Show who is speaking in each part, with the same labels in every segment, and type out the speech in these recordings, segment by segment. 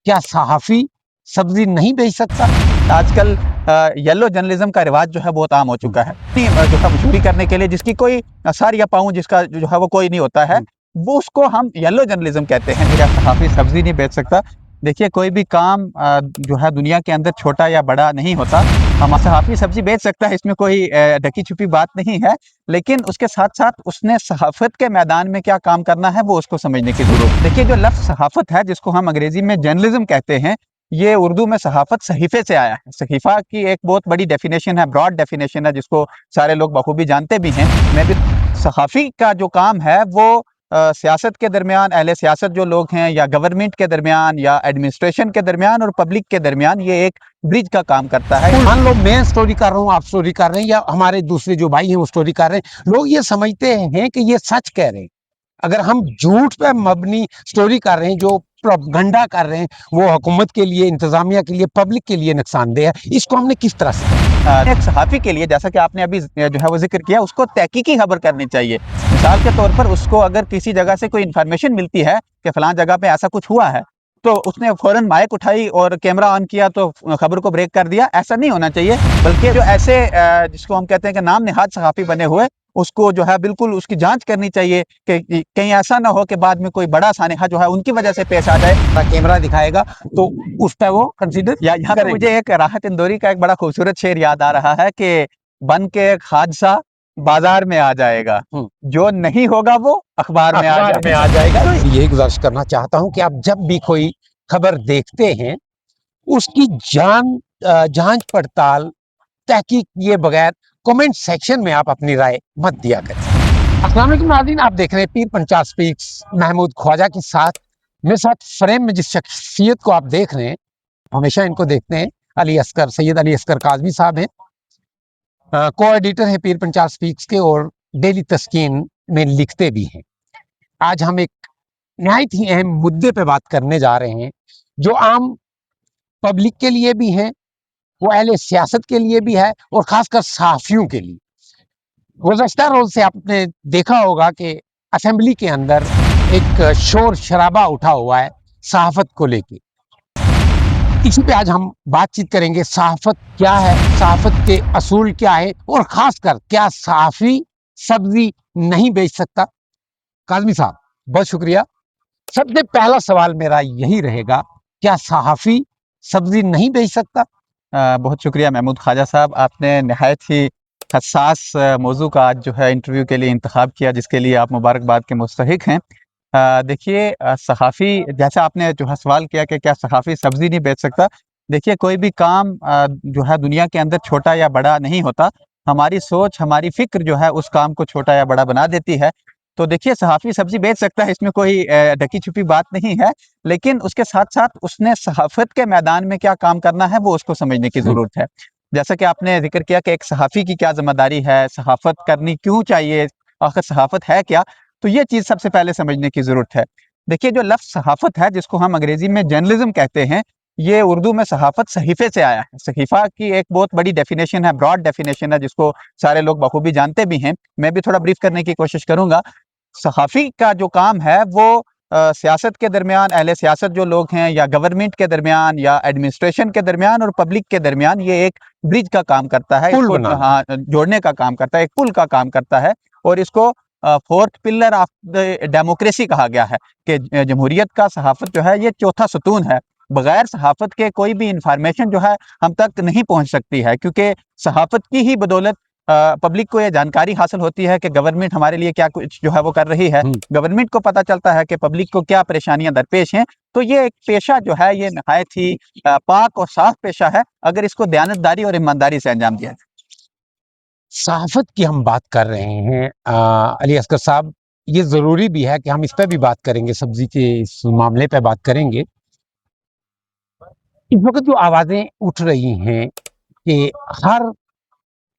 Speaker 1: क्या सहाफ़ी सब्जी नहीं बेच सकता?
Speaker 2: आजकल येलो जर्नलिज्म का रिवाज जो है बहुत आम हो चुका है। जो है मशहूरी करने के लिए जिसकी कोई सर या पाँव जिसका जो है वो कोई नहीं होता है, वो उसको हम येलो जर्नलिज्म कहते हैं। क्या सहाफ़ी सब्जी नहीं बेच सकता? देखिए कोई भी काम जो है दुनिया के अंदर छोटा या बड़ा नहीं होता। हम सहाफ़ी सब्जी बेच सकता है, इसमें कोई ढकी-छुपी बात नहीं है। लेकिन उसके साथ-साथ उसने सहाफ़त के मैदान में क्या काम करना है वो उसको समझने की ज़रूरत है। देखिए जो लफ्ज़ सहाफ़त है जिसको हम अंग्रेज़ी में जर्नलिज्म कहते हैं, ये उर्दू में सहाफ़त सहीफ़े से आया है। सहीफ़ा की एक बहुत बड़ी डेफ़िनेशन है, ब्रॉड डेफ़िनेशन है जिसको सारे लोग बखूबी जानते भी हैं। मैं भी सहाफ़ी का जो काम है वो सियासत के दरमियान, अहले सियासत जो लोग हैं या गवर्नमेंट के दरमियान या एडमिनिस्ट्रेशन के दरमियान और पब्लिक के दरमियान ये एक ब्रिज का काम करता है।
Speaker 1: मान लो मैं स्टोरी कर रहा हूँ, आप स्टोरी कर रहे हैं या हमारे दूसरे जो भाई हैं वो स्टोरी कर रहे हैं, लोग ये समझते हैं कि ये सच कह रहे हैं। अगर हम झूठ पे मबनी स्टोरी कर रहे हैं, जो प्रोपगंडा कर रहे हैं, वो हुकूमत के लिए, इंतजामिया के लिए, पब्लिक के लिए नुकसानदेह है। इसको हमने किस तरह से
Speaker 2: एक सहाफ़ी के लिए जैसा कि आपने अभी जो है वो ज़िक्र किया, उसको तहकीकी खबर करनी चाहिए। मिसाल के तौर पर उसको अगर किसी जगह से कोई इन्फॉर्मेशन मिलती है कि फ़लाँ जगह पे ऐसा कुछ हुआ है, तो उसने फ़ौरन माइक उठाई और कैमरा ऑन किया तो खबर को ब्रेक कर दिया, ऐसा नहीं होना चाहिए। बल्कि जो ऐसे जिसको हम कहते हैं कि नाम नेहाद सहाफ़ी बने हुए, उसको जो है बिल्कुल उसकी जाँच करनी चाहिए कि कहीं ऐसा ना हो कि बाद में कोई बड़ा सानेहा जो है उनकी वजह से पेश आ जाए।
Speaker 1: कैमरा दिखाएगा तो उस पर वो कंसीडर
Speaker 2: या यहाँ पे मुझे एक राहत इंदौरी का एक बड़ा खूबसूरत शेर याद आ रहा है कि बन के एक हादसा बाजार में आ जाएगा, जो नहीं होगा वो अखबार में आ जाएगा।
Speaker 1: तो यही गुजारिश करना चाहता हूं कि आप जब भी कोई खबर देखते हैं, उसकी जांच पड़ताल तहकीक किए बगैर कमेंट सेक्शन में आप अपनी राय मत दिया करें। अस्सलाम वालेकुम नाज़रीन, आप देख रहे हैं पीर पंचाल स्पीक्स महमूद ख्वाजा के साथ। मेरे साथ फ्रेम में जिस शख्सियत को आप देख रहे हैं, हमेशा इनको देखते हैं, सैयद अली असगर काज़मी साहब हैं, को एडिटर हैं पीर पंचाल स्पीक्स के और डेली तस्कीन में लिखते भी हैं। आज हम एक नहायत ही अहम मुद्दे पे बात करने जा रहे हैं, जो आम पब्लिक के लिए भी है, वो अहले सियासत के लिए भी है और खासकर सहाफ़ियों के लिए। गुज़श्ता रोज़ से आपने देखा होगा कि असेंबली के अंदर एक शोर शराबा उठा हुआ है सहाफ़त को लेके। इसी पे आज हम बातचीत करेंगे, सहाफ़त क्या है, सहाफ़त के असूल क्या है और खासकर क्या सहाफ़ी सब्जी नहीं बेच सकता। काज़मी साहब, बहुत शुक्रिया। सबसे पहला सवाल मेरा यही रहेगा, क्या सहाफ़ी सब्जी नहीं बेच सकता?
Speaker 2: बहुत शुक्रिया महमूद ख्वाजा साहब, आपने नहायत ही हसास मौजू का आज जो है इंटरव्यू के लिए इंतखाब किया, जिसके लिए आप मुबारकबाद के मुस्तहिक हैं। देखिए सहाफ़ी जैसा आपने जो है सवाल किया कि क्या सहाफ़ी सब्ज़ी नहीं बेच सकता? देखिए कोई भी काम जो है दुनिया के अंदर छोटा या बड़ा नहीं होता। हमारी सोच, हमारी फ़िक्र जो है उस काम को छोटा या बड़ा बना देती है। तो देखिए सहाफ़ी सब्ज़ी बेच सकता है, इसमें कोई ढकी-छुपी बात नहीं है। लेकिन उसके साथ-साथ उसने सहाफ़त के मैदान में क्या काम करना है वो उसको समझने की ज़रूरत है। जैसा कि आपने ज़िक्र किया कि एक सहाफ़ी की क्या ज़िम्मेदारी है, सहाफ़त करनी क्यों चाहिए, आखिर सहाफ़त है क्या? तो ये चीज़ सबसे पहले समझने की ज़रूरत है। देखिए जो लफ्ज़ सहाफ़त है जिसको हम अंग्रेज़ी में जर्नलिज़्म कहते हैं, ये उर्दू में सहाफ़त सहीफ़े से आया है। सहीफ़ा की एक बहुत बड़ी डेफ़िनेशन है, ब्रॉड डेफ़िनेशन है जिसको सारे लोग बखूबी जानते भी हैं। मैं भी थोड़ा ब्रीफ़ करने की कोशिश करूँगा। सहाफ़ी का जो काम है वो सियासत के दरमियान, अहले सियासत जो लोग हैं या गवर्नमेंट के दरमियान या एडमिनिस्ट्रेशन के दरमियान और पब्लिक के दरमियान ये एक ब्रिज का काम करता है।
Speaker 1: पुल
Speaker 2: इसको
Speaker 1: बनाना।
Speaker 2: हाँ, जोड़ने का काम करता है, एक पुल का काम करता है और इसको fourth pillar of the democracy कहा गया है कि जमहूरियत का सहाफ़त जो है ये चौथा सतून है। बगैर सहाफ़त के कोई भी इंफॉर्मेशन जो है हम तक नहीं पहुँच सकती है, क्योंकि सहाफ़त की ही बदौलत पब्लिक को ये जानकारी हासिल होती है कि गवर्नमेंट हमारे लिए क्या कुछ जो है वो कर रही है। गवर्नमेंट को पता चलता है कि पब्लिक को क्या परेशानियां दरपेश हैं। तो ये एक पेशा जो है ये नहायत ही पाक और साफ पेशा है, अगर इसको दयानतदारी और ईमानदारी से अंजाम दिया जाए।
Speaker 1: सहाफ़त की हम बात कर रहे हैं, अली असगर साहब, ये ज़रूरी भी है कि हम इस पे भी बात करेंगे, सब्जी के इस मामले पे बात करेंगे। इस वक्त जो आवाज़ें उठ रही हैं कि हर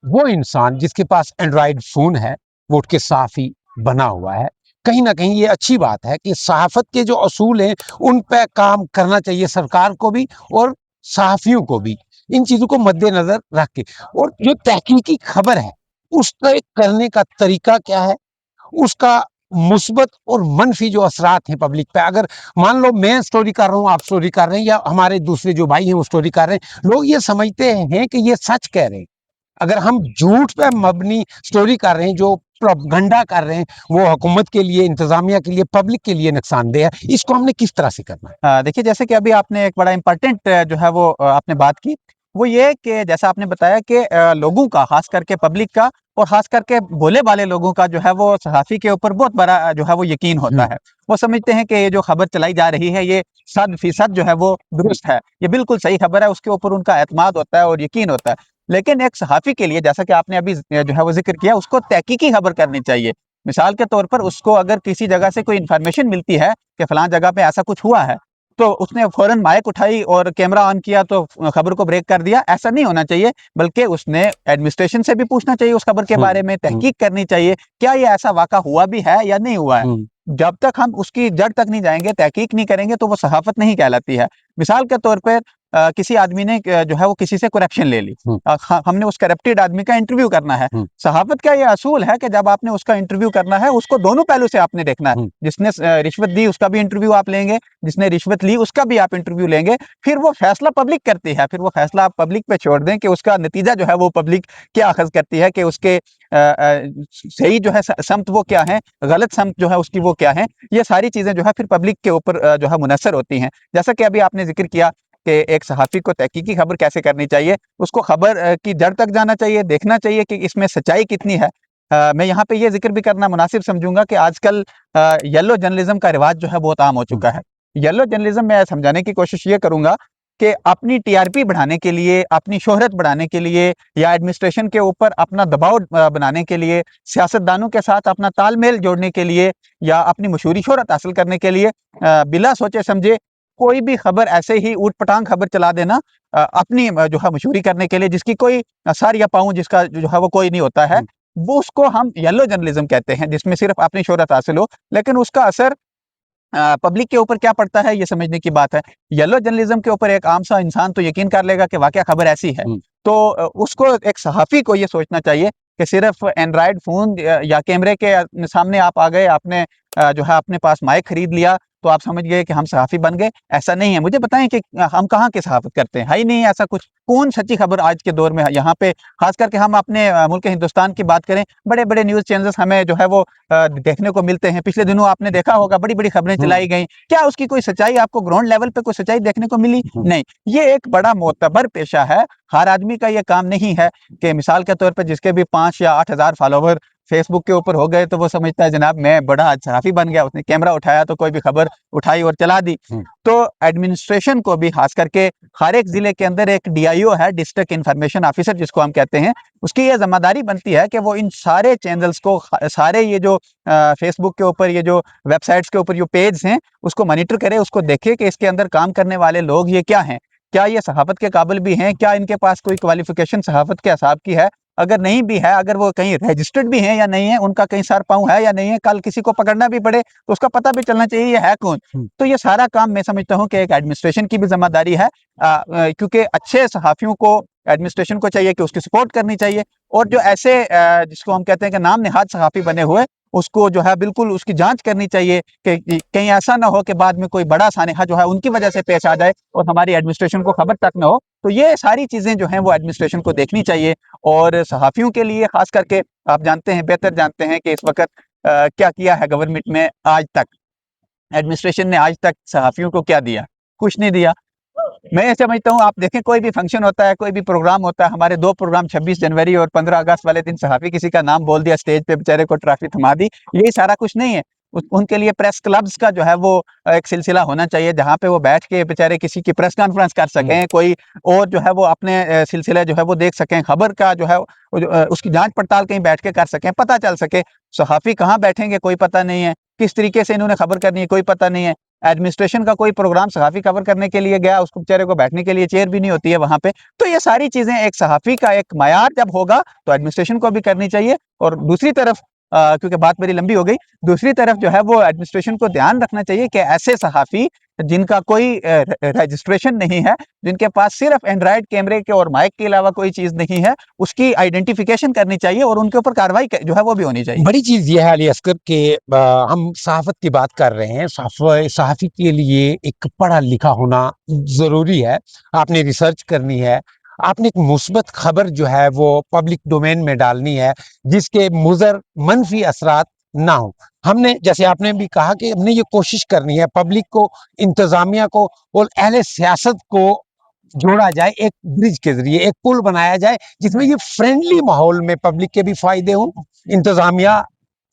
Speaker 1: वो इंसान जिसके पास एंड्रॉयड फ़ोन है, वो उठ के सहाफ़ी बना हुआ है। कहीं न कहीं ये अच्छी बात है कि सहाफ़त के जो असूल हैं, उन पे काम करना चाहिए सरकार को भी और सहाफ़ियों को भी। इन चीज़ों को मद्देनज़र रख के, और जो तहकीकी खबर है, उसको करने का तरीका क्या है? उसका मुस्बत और मनफी जो असरात हैं पब्लिक पे, अगर मान लो मैं स्टोरी कर रहा हूँ, आप स्टोरी कर रहे हैं, या हमारे दूसरे जो भाई हैं वो स्टोरी कर रहे हैं, लोग ये समझते हैं कि ये सच कह रहे हैं। अगर हम झूठ पे मबनी स्टोरी कर रहे हैं, जो प्रोपगंडा कर रहे हैं, वो हुकूमत के लिए, इंतजामिया के लिए, पब्लिक के लिए नुकसानदेह है। इसको हमने किस तरह से करना है?
Speaker 2: देखिए, जैसे कि अभी आपने एक बड़ा इम्पोर्टेंट जो है वो आपने बात की, वो ये कि जैसा आपने बताया कि लोगों का, खास करके पब्लिक का और खास करके भोले भाले लोगों का जो है वो सहाफ़ी के ऊपर बहुत बड़ा जो है वो यकीन होता है। वो समझते हैं कि ये जो खबर चलाई जा रही है, ये 100% जो है वो दुरुस्त है, ये बिल्कुल सही खबर है, उसके ऊपर उनका एतमाद होता है और यकीन होता है। लेकिन एक सहाफ़ी के लिए, जैसा कि आपने अभी जो है वो ज़िक्र किया, उसको तहकीकी खबर करनी चाहिए। मिसाल के तौर पर उसको अगर किसी जगह से कोई इन्फॉर्मेशन मिलती है कि फलाँ जगह पे ऐसा कुछ हुआ है, तो उसने फ़ौरन माइक उठाई और कैमरा ऑन किया तो खबर को ब्रेक कर दिया, ऐसा नहीं होना चाहिए। बल्कि उसने एडमिनिस्ट्रेशन से भी पूछना चाहिए उस खबर के बारे में, तहकीक करनी चाहिए, क्या ये ऐसा वाक़ा हुआ भी है या नहीं हुआ है? जब तक हम उसकी जड़ तक नहीं जाएँगे, तहकीक नहीं करेंगे, तो वो सहाफ़त नहीं कहलाती है। मिसाल के तौर पर किसी आदमी ने जो है वो किसी से करप्शन ले ली। हमने उस करप्टेड आदमी का इंटरव्यू करना है। सहाफ़त का ये असूल है कि जब आपने उसका इंटरव्यू करना है, उसको दोनों पहलू से आपने देखना है। जिसने रिश्वत दी उसका भी इंटरव्यू आप लेंगे, जिसने रिश्वत ली उसका भी आप इंटरव्यू लेंगे, फिर वो फैसला पब्लिक करती है, फिर वो फैसला आप पब्लिक पे छोड़ दें कि उसका नतीजा जो है वो पब्लिक क्या अखज़ करती है, कि उसके सही जो है समत वो क्या है, गलत समत जो है उसकी वो क्या है, ये सारी चीज़ें जो है फिर पब्लिक के ऊपर जो है मुनहसर होती हैं। जैसा कि अभी आपने ज़िक्र किया कि एक सहाफ़ी को तहकीकी खबर कैसे करनी चाहिए, उसको खबर की जड़ तक जाना चाहिए, देखना चाहिए कि इसमें सच्चाई कितनी है। मैं यहाँ पे ये ज़िक्र भी करना मुनासिब समझूँगा कि आजकल येलो जर्नलिज़्म का रिवाज जो है बहुत आम हो चुका है। येलो जर्नलिज़्म मैं समझाने की कोशिश ये करूँगा कि अपनी टीआरपी बढ़ाने के लिए, अपनी शोहरत बढ़ाने के लिए, या एडमिनिस्ट्रेशन के ऊपर अपना दबाव बनाने के लिए, सियासतदानों के साथ अपना तालमेल जोड़ने के लिए, या अपनी मशहूरी शोहरत हासिल करने के लिए बिला सोचे समझे कोई भी खबर ऐसे ही ऊट-पटांग खबर चला देना, अपनी जो है मशहूरी करने के लिए, जिसकी कोई सर या पाँव जिसका जो है वो कोई नहीं होता है, वो उसको हम येलो जर्नलिज़्म कहते हैं, जिसमें सिर्फ़ अपनी शोहरत हासिल हो, लेकिन उसका असर पब्लिक के ऊपर क्या पड़ता है, ये समझने की बात है। येलो जर्नलिज़्म के ऊपर एक आम सा इंसान तो यकीन कर लेगा कि वाक़या खबर ऐसी है। तो उसको, एक सहाफ़ी को ये सोचना चाहिए कि सिर्फ़ एंड्रॉयड फ़ोन या कैमरे के सामने आप आ गए, आपने जो है अपने पास माइक खरीद लिया, तो आप समझ गए कि हम सहाफ़ी बन गए, ऐसा नहीं है। मुझे बताएँ कि हम कहाँ की सहाफ़त करते हैं? है ही नहीं ऐसा कुछ। कौन सच्ची खबर आज के दौर में है? यहाँ पे ख़ास करके हम अपने मुल्क हिंदुस्तान की बात करें, बड़े-बड़े न्यूज़ चैनल्स हमें जो है वो देखने को मिलते हैं। पिछले दिनों आपने देखा होगा, बड़ी-बड़ी खबरें चलाई गई। क्या उसकी कोई सच्चाई, आपको ग्राउंड लेवल पे कोई सच्चाई देखने को मिली? नहीं। ये एक बड़ा मोतबर पेशा है। हर आदमी का ये काम नहीं है कि मिसाल के तौर पे जिसके भी 5 या 8,000 फॉलोवर फेसबुक के ऊपर हो गए, तो वो समझता है जनाब मैं बड़ा आज सहाफ़ी बन गया। उसने कैमरा उठाया तो कोई भी खबर उठाई और चला दी। तो एडमिनिस्ट्रेशन को भी, खास करके हर एक ज़िले के अंदर एक डीआईओ है, डिस्ट्रिक्ट इन्फॉर्मेशन ऑफिसर जिसको हम कहते हैं, उसकी ये ज़िम्मेदारी बनती है कि वो इन सारे चैनल्स को, सारे ये जो फेसबुक के ऊपर, ये जो वेबसाइट्स के ऊपर जो पेज हैं, उसको मॉनिटर करे, उसको देखे कि इसके अंदर काम करने वाले लोग ये क्या हैं? क्या ये सहाफ़त के काबिल भी हैं? क्या इनके पास कोई क्वालिफ़िकेशन सहाफ़त के हिसाब की है? अगर नहीं भी है, अगर वो कहीं रजिस्टर्ड भी हैं या नहीं है, उनका कहीं सर-पाँव है या नहीं है, कल किसी को पकड़ना भी पड़े, तो उसका पता भी चलना चाहिए ये है कौन? तो ये सारा काम मैं समझता हूँ कि एक एडमिनिस्ट्रेशन की भी ज़िम्मेदारी है, क्योंकि अच्छे सहाफ़ियों को एडमिनिस्ट्रेशन को चाहिए कि उसकी सपोर्ट करनी चाहिए, और जो ऐसे जिसको हम कहते हैं कि नाम नेहाद सहाफ़ी बने हुए, उसको जो है बिल्कुल उसकी जाँच करनी चाहिए कि कहीं ऐसा ना हो कि बाद में कोई बड़ा सानेहा जो है उनकी वजह से पेश आ जाए और हमारी एडमिनिस्ट्रेशन को खबर तक ना हो। तो ये सारी चीज़ें जो हैं वो एडमिनिस्ट्रेशन को देखनी चाहिए, और सहाफ़ियों के लिए ख़ास करके आप जानते हैं, बेहतर जानते हैं कि इस वक़्त क्या किया है गवर्नमेंट ने आज तक, एडमिनिस्ट्रेशन ने आज तक सहाफ़ियों को क्या दिया? कुछ नहीं दिया। मैं ये समझता हूँ, आप देखें कोई भी फंक्शन होता है, कोई भी प्रोग्राम होता है, हमारे 2 प्रोग्राम 26 जनवरी और 15 अगस्त वाले दिन सहाफ़ी किसी का नाम बोल दिया स्टेज पे, बेचारे को ट्रॉफ़ी थमा दी, यही सारा कुछ नहीं है। उनके लिए प्रेस क्लब्स का जो है वो एक सिलसिला होना चाहिए, जहाँ पे वो बैठ के बेचारे किसी की प्रेस कॉन्फ्रेंस कर सकें, कोई और जो है वो अपने सिलसिले जो है वो देख सकें, खबर का जो है वो जो उसकी जाँच-पड़ताल कहीं बैठ के कर सकें, पता चल सके। सहाफ़ी कहाँ बैठेंगे कोई पता नहीं है, किस तरीके से इन्होंने खबर करनी है कोई पता नहीं है। एडमिनिस्ट्रेशन का कोई प्रोग्राम सहाफ़ी कवर करने के लिए गया, उसको बेचारे को बैठने के लिए चेयर भी नहीं होती है वहाँ पे। तो ये सारी चीज़ें, एक सहाफ़ी का एक मयार जब होगा, तो एडमिनिस्ट्रेशन को भी करनी चाहिए, और दूसरी तरफ क्योंकि बात मेरी लंबी हो गई। दूसरी तरफ जो है वो एडमिनिस्ट्रेशन को ध्यान रखना चाहिए कि ऐसे सहाफ़ी जिनका कोई रजिस्ट्रेशन नहीं है, जिनके पास सिर्फ एंड्रॉयड कैमरे के और माइक के अलावा कोई चीज़ नहीं है, उसकी आइडेंटिफिकेशन करनी चाहिए और उनके ऊपर कार्रवाई जो है वो भी होनी चाहिए।
Speaker 1: बड़ी चीज ये है अली असगर के हम सहाफत की बात कर रहे हैं। सहाफी के लिए एक पढ़ा लिखा होना जरूरी है। आपने रिसर्च करनी है, आपने एक मुस्बत खबर जो है वो पब्लिक डोमेन में डालनी है जिसके मुजर मनफी असरात ना हो। हमने, जैसे आपने भी कहा, कि हमने ये कोशिश करनी है पब्लिक को, इंतजामिया को और अहले सियासत को जोड़ा जाए, एक ब्रिज के जरिए एक पुल बनाया जाए जिसमें ये फ्रेंडली माहौल में पब्लिक के भी फायदे हों, इंतजामिया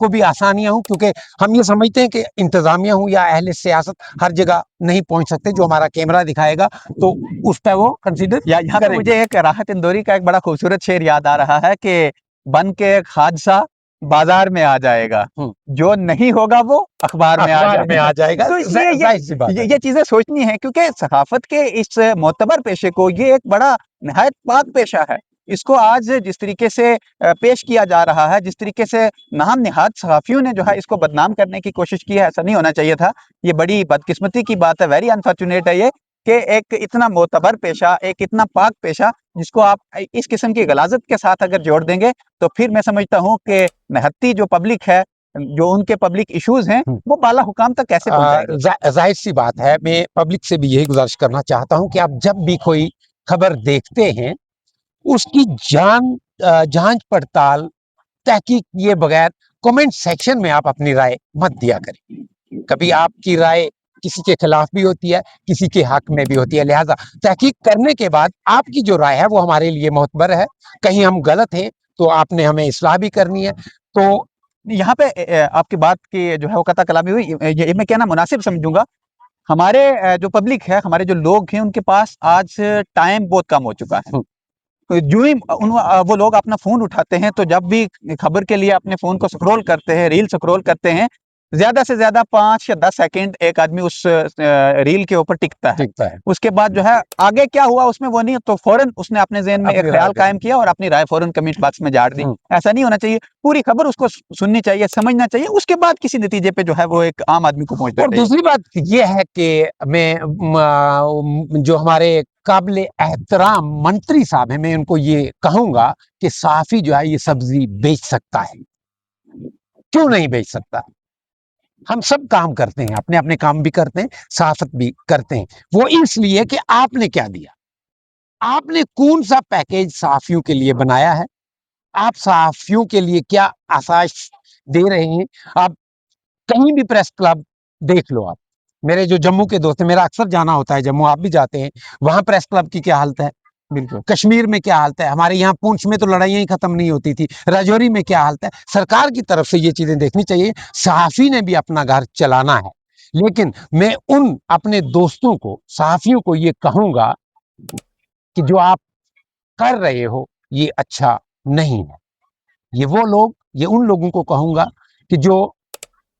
Speaker 1: को भी आसानियां हों। क्योंकि हम ये समझते हैं कि इंतजामिया हो या अहले सियासत हर जगह नहीं पहुंच सकते। जो हमारा कैमरा दिखाएगा तो उस पर वो कंसीडर
Speaker 2: यहाँ पे मुझे एक राहत इंदौरी का एक बड़ा खूबसूरत शेर याद आ रहा है कि बन के एक हादसा बाजार में आ जाएगा, जो नहीं होगा वो अखबार में आ
Speaker 1: जाएगा।
Speaker 2: तो इसलिए
Speaker 1: जाहिर सी बात है।
Speaker 2: ये चीजें सोचनी है, क्योंकि सकाफत के इस मोतबर पेशे को, ये एक बड़ा निहायत पाक पेशा है। इसको आज जिस तरीके से पेश किया जा रहा है, जिस तरीके से नाम निहाद सहाफियों ने जो है इसको बदनाम करने की कोशिश की है, ऐसा नहीं होना चाहिए था। ये बड़ी बदकिस्मती की बात है, वेरी अनफॉर्चुनेट है ये, कि एक इतना मोतबर पेशा, एक इतना पाक पेशा, जिसको आप इस किस्म की गलाजत के साथ अगर जोड़ देंगे, तो फिर मैं समझता हूँ कि निहत्ती जो पब्लिक है, जो उनके पब्लिक इश्यूज हैं, वो बाला हुकाम तक कैसे पहुंचाएंगे।
Speaker 1: जाहिर सी बात है, मैं पब्लिक से भी यही गुजारिश करना चाहता हूं कि आप जब भी कोई खबर देखते हैं उसकी जांच पड़ताल, तहकीक किए बगैर कमेंट सेक्शन में आप अपनी राय मत दिया करें। कभी आपकी राय किसी के खिलाफ भी होती है, किसी के हक में भी होती है। लिहाजा तहकीक करने के बाद आपकी जो राय है वो हमारे लिए मोहतबर है। कहीं हम गलत हैं तो आपने हमें इस्लाह भी करनी है। तो
Speaker 2: यहाँ पे आपकी बात की जो है वो कता कलामी हुई, ये मैं कहना मुनासिब समझूंगा। हमारे जो पब्लिक है, हमारे जो लोग हैं, उनके पास आज टाइम बहुत कम हो चुका है। जो ही वो लोग अपना फोन उठाते हैं, तो जब भी खबर के लिए अपने फोन को स्क्रॉल करते हैं, रील स्क्रॉल करते हैं, ज्यादा से ज्यादा 5 या 10 सेकंड एक आदमी उस रील के ऊपर टिकता है। उसके बाद जो है आगे क्या हुआ उसमें वो नहीं, तो फौरन उसने अपने ज़हन में एक ख्याल कायम किया और अपनी राय फौरन कमेंट बॉक्स में झाड़ दी। ऐसा नहीं होना चाहिए। पूरी खबर उसको सुननी चाहिए, समझना चाहिए, उसके बाद किसी नतीजे पे जो है वो एक आम आदमी को पहुंचना चाहिए।
Speaker 1: और दूसरी बात ये है कि मैं जो हमारे काबिल एहतराम मंत्री साहब हैं, मैं उनको ये कहूंगा कि सहाफी जो है ये सब्जी बेच सकता है। क्यों नहीं बेच सकता? हम सब काम करते हैं, अपने अपने काम भी करते हैं, सहाफत भी करते हैं। वो इसलिए कि आपने क्या दिया, आपने कौन सा पैकेज सहाफियों के लिए बनाया है, आप सहाफियों के लिए क्या आसाइश दे रहे हैं। आप कहीं भी प्रेस क्लब देख लो, आप मेरे जो जम्मू के दोस्त हैं, मेरा अक्सर जाना होता है जम्मू, आप भी जाते हैं, वहां प्रेस क्लब की क्या हालत है। बिल्कुल, कश्मीर में क्या हालत है, हमारे यहाँ पुंछ में तो लड़ाइयां ही खत्म नहीं होती थी, राजौरी में क्या हालत है। सरकार की तरफ से ये चीजें देखनी चाहिए। सहाफी ने भी अपना घर चलाना है, लेकिन मैं उन अपने दोस्तों को, सहाफियों को ये कहूंगा कि जो आप कर रहे हो ये अच्छा नहीं है। ये उन लोगों को कहूंगा कि जो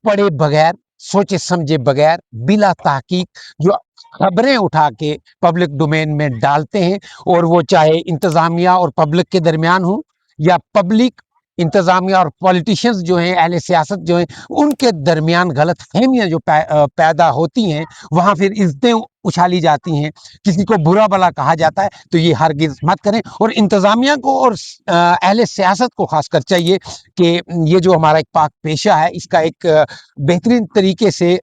Speaker 1: पढ़े बगैर, सोचे समझे बगैर, बिला ताकीक जो खबरें उठा के पब्लिक डोमेन में डालते हैं, और वो चाहे इंतजामिया और पब्लिक के दरमियान हो या पब्लिक, इंतजामिया और पॉलिटिशियंस जो हैं, अहले सियासत जो हैं, उनके दरमियान गलत फहमियाँ जो पैदा होती हैं, वहाँ फिर इज्जतें उछाली जाती हैं, किसी को बुरा भला कहा जाता है। तो ये हरगिज मत करें। और इंतजामिया को और अहले सियासत को खासकर चाहिए कि ये जो हमारा एक पाक पेशा है, इसका एक बेहतरीन तरीके से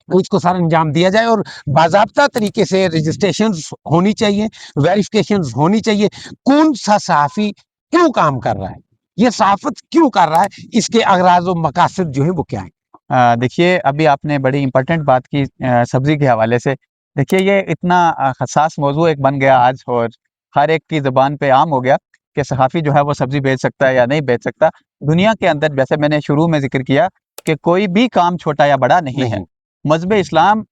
Speaker 1: इसको सर अंजाम दिया जाए, और बाज़ाब्ता तरीके से रजिस्ट्रेशंस होनी चाहिए, वेरिफिकेशंस होनी चाहिए। कौन सा सहाफ़ी क्यों काम कर रहा है, ये सहाफ़त क्यों कर रहा है, इसके अगराज़ व मकासद जो है वो क्या है।
Speaker 2: देखिए, अभी आपने बड़ी इंपॉर्टेंट बात की सब्जी के हवाले से। देखिए, ये इतना हसास मौजू एक बन गया आज, और हर एक की ज़ुबान पे आम हो गया कि सहाफ़ी जो है वो सब्जी बेच सकता है या नहीं बेच सकता। दुनिया के अंदर, जैसे मैंने शुरू में जिक्र किया, कि कोई भी काम छोटा या बड़ा नहीं है। मज़हब इस्लाम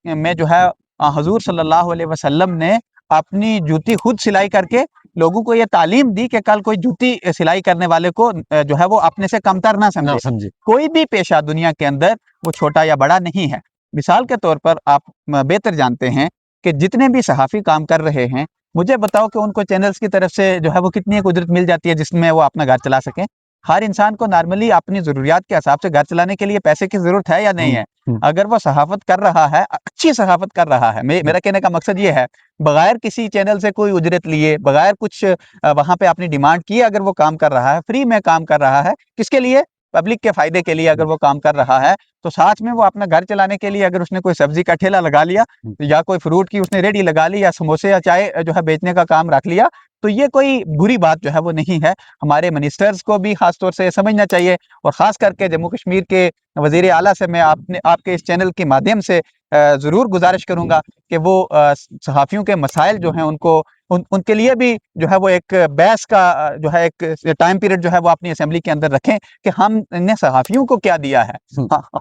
Speaker 2: में जो है हुज़ूर सल्लल्लाहु अलैहि वसल्लम ने अपनी जूती खुद सिलाई करके लोगों को ये तालीम दी कि कल कोई जूती सिलाई करने वाले को जो है वो अपने से कमतर ना समझे। कोई भी पेशा दुनिया के अंदर वो छोटा या बड़ा नहीं है। मिसाल के तौर पर आप बेहतर जानते हैं कि जितने भी सहाफ़ी काम कर रहे हैं, मुझे बताओ कि उनको चैनल्स की तरफ से जो है वो कितनी एक उजरत मिल जाती है जिसमें वो अपना घर चला सकें। हर इंसान को नॉर्मली अपनी ज़रूरियात के हिसाब से घर चलाने के लिए पैसे की ज़रूरत है या नहीं है? अगर वो सहाफ़त कर रहा है, अच्छी सहाफ़त कर रहा है, मेरा कहने का मकसद ये है, बगैर किसी चैनल से कोई उजरत लिए, बगैर कुछ वहाँ पे अपनी डिमांड किए अगर वो काम कर रहा है, फ्री में काम कर रहा है, किसके लिए? पब्लिक के फ़ायदे के लिए अगर वो काम कर रहा है, तो साथ में वो अपना घर चलाने के लिए अगर उसने कोई सब्ज़ी का ठेला लगा लिया या कोई फ्रूट की उसने रेहड़ी लगा ली या समोसे या चाय जो है बेचने का काम रख लिया, तो ये कोई बुरी बात जो है वो नहीं है। हमारे मिनिस्टर्स को भी ख़ास तौर से समझना चाहिए और ख़ास करके जम्मू कश्मीर के वज़ीर आला से मैं आपके इस चैनल के माध्यम से ज़रूर गुज़ारिश करूँगा कि वो सहाफ़ियों के मसाइल जो हैं उनको उनके लिए भी जो है वो एक बहस का जो है एक टाइम पीरियड जो है वो अपनी असेंबली के अंदर रखें कि हमने सहाफ़ियों को क्या दिया है।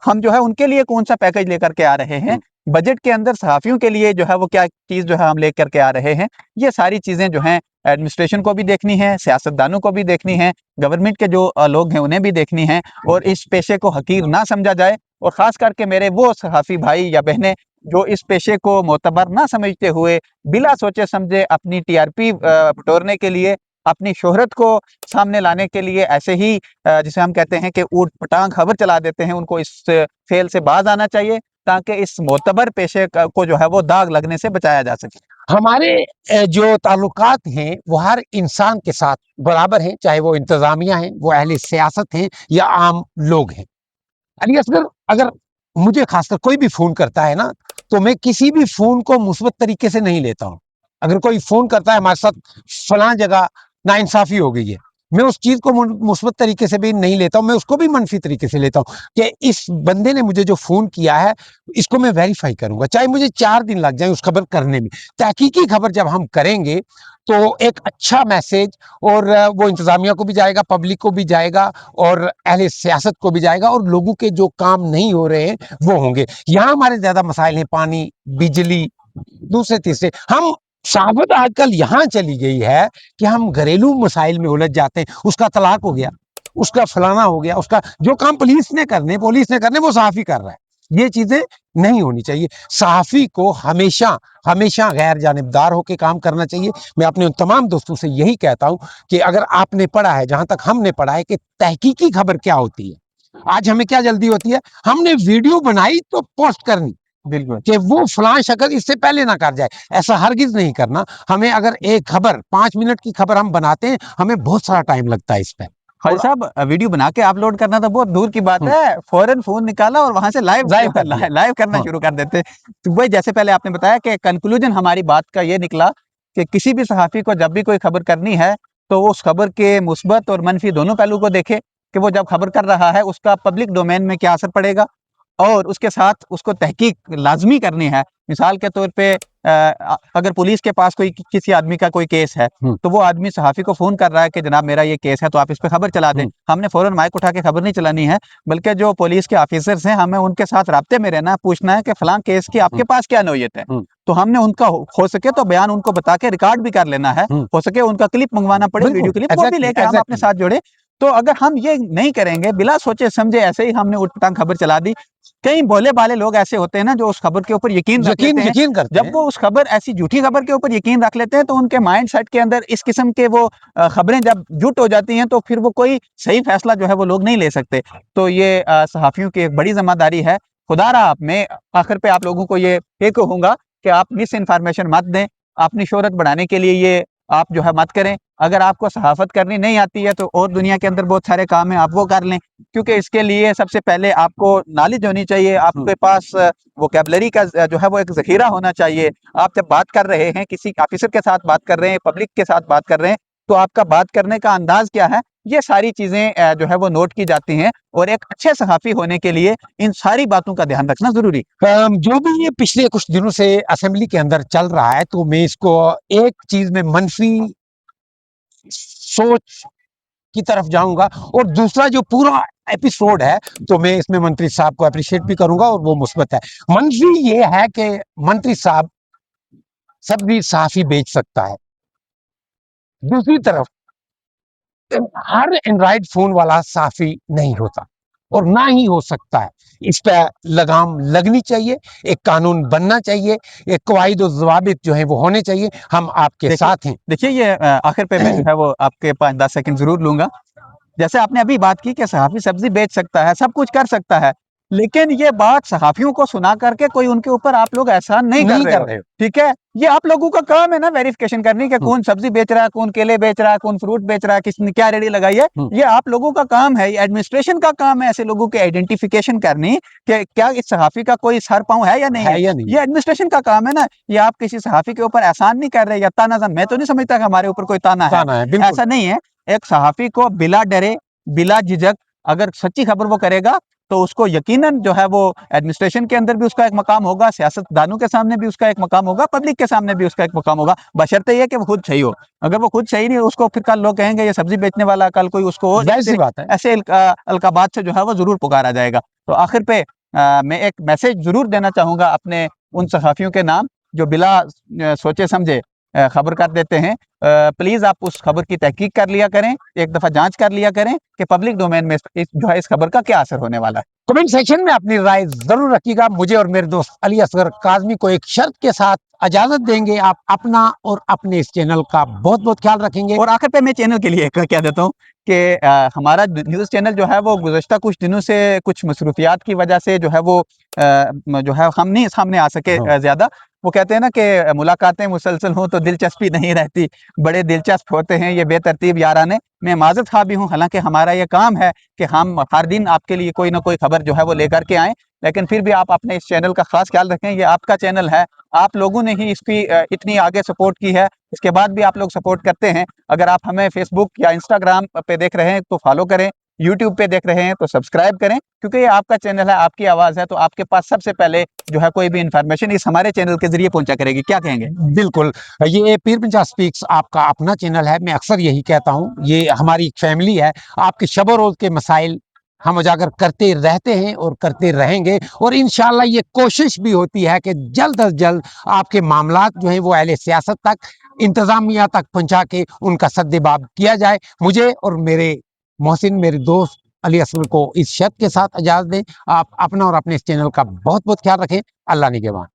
Speaker 2: हम जो है उनके लिए कौन-सा पैकेज लेकर के आ रहे हैं, बजट के अंदर सहाफ़ियों के लिए जो है वो क्या चीज़ जो है हम लेकर के आ रहे हैं। ये सारी चीज़ें जो हैं एडमिनिस्ट्रेशन को भी देखनी है, सियासतदानों को भी देखनी है, गवर्नमेंट के जो लोग हैं उन्हें भी देखनी है और इस पेशे को हकीर ना समझा जाए और ख़ास करके मेरे वो सहाफ़ी भाई या बहनें जो इस पेशे को मोतबर ना समझते हुए बिला सोचे समझे अपनी टीआरपी बटोरने के लिए, अपनी शोहरत को सामने लाने के लिए ऐसे ही जिसे हम कहते हैं कि ऊट-पटांग खबर चला देते हैं, उनको इस फेल से बाज़ आना चाहिए ताकि इस मोतबर पेशे को जो है वो दाग लगने से बचाया जा सके।
Speaker 1: हमारे जो ताल्लुकात हैं वो हर इंसान के साथ बराबर हैं, चाहे वो इंतजामिया हैं, वो अहले सियासत हैं या आम लोग हैं। अली असगर अगर मुझे खासकर कोई भी फोन करता है ना, तो मैं किसी भी फोन को मुस्बत तरीके से नहीं लेता हूं। अगर कोई फोन करता है हमारे साथ फलां जगह नाइंसाफी हो गई है, मैं उस चीज को मुस्बत तरीके से भी नहीं लेता हूं, मैं उसको भी मनफी तरीके से लेता हूं कि इस बंदे ने मुझे जो फोन किया है इसको मैं वेरीफाई करूंगा, चाहे मुझे 4 दिन लग जाए उस खबर करने में। तहकीकी खबर जब हम करेंगे तो एक अच्छा मैसेज और वो इंतजामिया को भी जाएगा, पब्लिक को भी जाएगा और अहले सियासत को भी जाएगा और लोगों के जो काम नहीं हो रहे हैं वो होंगे। यहाँ हमारे ज्यादा मसाइल हैं, पानी, बिजली, दूसरे तीसरे। हम साबत आजकल यहाँ चली गई है कि हम घरेलू मसाइल में उलझ जाते हैं। उसका तलाक हो गया, उसका फलाना हो गया, उसका जो काम पुलिस ने करने वो सहाफी कर रहा है। ये चीजें नहीं होनी चाहिए। सहाफी को हमेशा हमेशा गैर जानिबदार होकर काम करना चाहिए। मैं अपने उन तमाम दोस्तों से यही कहता हूं कि अगर आपने पढ़ा है, जहां तक हमने पढ़ा है, कि तहकीकी खबर क्या होती है, आज हमें क्या जल्दी होती है, हमने वीडियो बनाई तो पोस्ट करनी
Speaker 2: बिल्कुल।
Speaker 1: कि वो फलां शक्ल इससे पहले ना कर जाए। ऐसा हरगिज नहीं करना। हमें अगर एक खबर 5 मिनट की खबर हम बनाते हैं, हमें बहुत सारा टाइम लगता है इस पर।
Speaker 2: खालिद साहब वीडियो बना के अपलोड करना तो बहुत दूर की बात है, फौरन फ़ोन निकाला और वहाँ से लाइव
Speaker 1: लाइव कर दिया।
Speaker 2: लाइव करना
Speaker 1: हाँ।
Speaker 2: शुरू कर देते। तो वही जैसे पहले आपने बताया कि कंक्लूजन हमारी बात का ये निकला कि किसी भी सहाफ़ी को जब भी कोई खबर करनी है, तो वो उस खबर के मुस्बत और मनफ़ी दोनों पहलू को देखे कि वो जब खबर कर रहा है उसका पब्लिक डोमेन में क्या असर पड़ेगा और उसके साथ उसको तहकीक लाज़मी करनी है। मिसाल के तौर पे अगर पुलिस के पास कोई किसी आदमी का कोई केस है, तो वो आदमी सहाफ़ी को फ़ोन कर रहा है कि जनाब मेरा ये केस है, तो आप इस पे खबर चला दें। हमने फ़ौरन माइक उठा के खबर नहीं चलानी है, बल्कि जो पुलिस के ऑफिसर्स हैं, हमें उनके साथ राब्ते में रहना है, पूछना है कि फलाँ केस की आपके पास क्या नौयत है। तो हमने उनका हो सके तो बयान उनको बता के रिकॉर्ड भी कर लेना है। हो सके उनका क्लिप मंगवाना पड़े, वीडियो क्लिप, वो भी लेके हम अपने साथ जोड़े। तो अगर हम ये नहीं करेंगे, बिला सोचे समझे ऐसे ही हमने उटपटांग खबर चला दी, कई भोले-भाले लोग ऐसे होते हैं ना जो उस खबर के ऊपर यकीन रख लेते हैं।
Speaker 1: यकीन करते
Speaker 2: जब
Speaker 1: हैं।
Speaker 2: वो उस खबर ऐसी झूठी खबर के ऊपर यकीन रख लेते हैं तो उनके माइंड सेट के अंदर इस किस्म के वो खबरें जब जुट हो जाती हैं तो फिर वो कोई सही फैसला जो है वो लोग नहीं ले सकते। तो ये सहाफ़ियों की एक बड़ी ज़िम्मेदारी है। खुदा रहा मैं आखिर पे आप लोगों को ये कहूँगा कि आप मिस इन्फॉर्मेशन मत दें। अपनी शोहरत बढ़ाने के लिए ये आप जो है मत करें। अगर आपको सहाफ़त करनी नहीं आती है तो और दुनिया के अंदर बहुत सारे काम हैं, आप वो कर लें। क्योंकि इसके लिए सबसे पहले आपको नॉलेज होनी चाहिए, आपके पास वोकैब्युलरी का जो है वो एक ज़ख़ीरा होना चाहिए। आप जब बात कर रहे हैं, किसी ऑफ़िसर के साथ बात कर रहे हैं, पब्लिक के साथ बात कर रहे हैं, तो आपका बात करने का अंदाज़ क्या है? ये सारी चीज़ें जो है वो नोट की जाती हैं और एक अच्छे सहाफ़ी होने के लिए इन सारी बातों का ध्यान रखना ज़रूरी।
Speaker 1: जो भी ये पिछले कुछ दिनों से असेंबली के अंदर चल रहा है, तो मैं इसको एक चीज में मनफी सोच की तरफ जाऊंगा और दूसरा जो पूरा एपिसोड है तो मैं इसमें मंत्री साहब को अप्रिशिएट भी करूंगा और वो मुस्बत है। मंफी ये है कि मंत्री साहब सब भी साफी बेच सकता है। दूसरी तरफ हर एंड्रॉइड फोन वाला साफी नहीं होता और ना ही हो सकता है। इस पे लगाम लगनी चाहिए, एक कानून बनना चाहिए, एक कवायद और ज़वाबित जो है वो होने चाहिए। हम आपके साथ हैं।
Speaker 2: देखिए ये आखिर पे मैं जो है वो आपके 5-10 सेकंड ज़रूर लूँगा। जैसे आपने अभी बात की कि सहाफ़ी सब्जी बेच सकता है, सब कुछ कर सकता है, लेकिन ये बात सहाफ़ियों को सुना करके कोई उनके ऊपर आप लोग एहसान नहीं कर
Speaker 1: नहीं
Speaker 2: रहे
Speaker 1: कर
Speaker 2: हो,
Speaker 1: रहे हो।
Speaker 2: ठीक है? ये आप लोगों का काम है ना वेरिफ़िकेशन करनी कि
Speaker 1: हुँ,
Speaker 2: कौन सब्जी बेच रहा है, कौन केले बेच रहा है, कौन फ्रूट बेच रहा है, किसने क्या रेहड़ी लगाई है,
Speaker 1: हुँ,
Speaker 2: ये आप लोगों का काम है, ये एडमिनिस्ट्रेशन का काम है ऐसे लोगों की आइडेंटिफ़िकेशन करनी कि क्या इस सहाफ़ी का कोई सर-पाँव है या नहीं है?
Speaker 1: है या नहीं
Speaker 2: ये
Speaker 1: है?
Speaker 2: एडमिनिस्ट्रेशन का काम है ना, ये आप किसी सहाफ़ी के ऊपर एहसान नहीं कर रहे या ताना मैं तो नहीं समझता कि हमारे ऊपर कोई ताना है,
Speaker 1: ताना है, बिल्कुल।
Speaker 2: ऐसा नहीं है। एक सहाफ़ी को बिला डरे, बिला झिझक अगर सच्ची खबर वो करेगा, तो उसको यकीनन जो है वो एडमिनिस्ट्रेशन के अंदर भी उसका एक मकाम होगा, सियासतदानों के सामने भी उसका एक मकाम होगा, पब्लिक के सामने भी उसका एक मकाम होगा, बशर्ते ये कि वो खुद सही हो। अगर वो खुद सही नहीं है, उसको फिर कल लोग कहेंगे ये सब्ज़ी बेचने वाला, कल कोई उसको और
Speaker 1: ज़ाहिर-सी बात है।
Speaker 2: ऐसे अलकाबात से जो है वो ज़रूर पुकारा जाएगा। तो आखिर पे मैं एक मैसेज ज़रूर देना चाहूँगा अपने उन सहाफ़ियों के नाम, जो बिला सोचे समझे खबर कर देते हैं। प्लीज़ आप उस खबर की तहकीक कर लिया करें, एक दफ़ा जाँच कर लिया करें कि पब्लिक डोमेन में जो है इस खबर का क्या असर होने वाला है।
Speaker 1: कमेंट सेक्शन में अपनी राय ज़रूर रखिएगा। मुझे और मेरे दोस्त अली असगर काज़मी को एक शर्त के साथ इजाज़त देंगे। आप अपना और अपने इस चैनल का बहुत-बहुत ख्याल रखेंगे।
Speaker 2: और आखिर पे मैं चैनल के लिए कह देता हूँ कि हमारा न्यूज़ चैनल जो है वो गुज़श्ता कुछ दिनों से कुछ मसरूफियात की वजह से जो है वो जो है हम नहीं सामने आ सके
Speaker 1: हाँ,
Speaker 2: ज़्यादा। वो कहते हैं ना कि मुलाकातें मुसलसल हों तो दिलचस्पी नहीं रहती, बड़े दिलचस्प होते हैं ये बेतरतीब याराने। मैं माज़रत ख़्वाह भी हूँ, हालाँकि हमारा ये काम है कि हम हर दिन आपके लिए कोई ना कोई खबर जो है वो लेकर के आएँ, लेकिन फिर भी आप अपने इस चैनल का ख़ास ख्याल रखें, ये आपका चैनल है, आप लोगों ने ही इसकी इतनी आगे सपोर्ट की है, इसके बाद भी आप लोग सपोर्ट करते हैं। अगर आप हमें फ़ेसबुक या इंस्टाग्राम पे देख रहे हैं तो फ़ॉलो करें, यूट्यूब पे देख रहे हैं तो सब्सक्राइब करें, क्योंकि ये आपका चैनल है, आपकी आवाज़ है, तो आपके पास सबसे पहले जो है कोई भी इन्फॉर्मेशन इस हमारे चैनल के ज़रिए पहुँचा करेगी। क्या कहेंगे?
Speaker 1: बिल्कुल। ये पीर पंजा स्पीक्स आपका अपना चैनल है। मैं अक्सर यही कहता हूँ, ये हमारी एक फैमिली है। आपके शब-ओ-रोज़ के मसाइल हम उजागर करते रहते हैं और करते रहेंगे और इंशाअल्लाह ये कोशिश भी होती है कि जल्द अज़ जल्द आपके मामलात जो हैं वो अहले सियासत तक, इंतज़ामिया तक पहुँचा के उनका सद्देबाब किया जाए। मुझे और मेरे मोहसिन, मेरे दोस्त अली असगर को इस शर्त के साथ इजाज़त दें, आप अपना और अपने इस चैनल का बहुत-बहुत ख्याल रखें। अल्लाह निगहबान।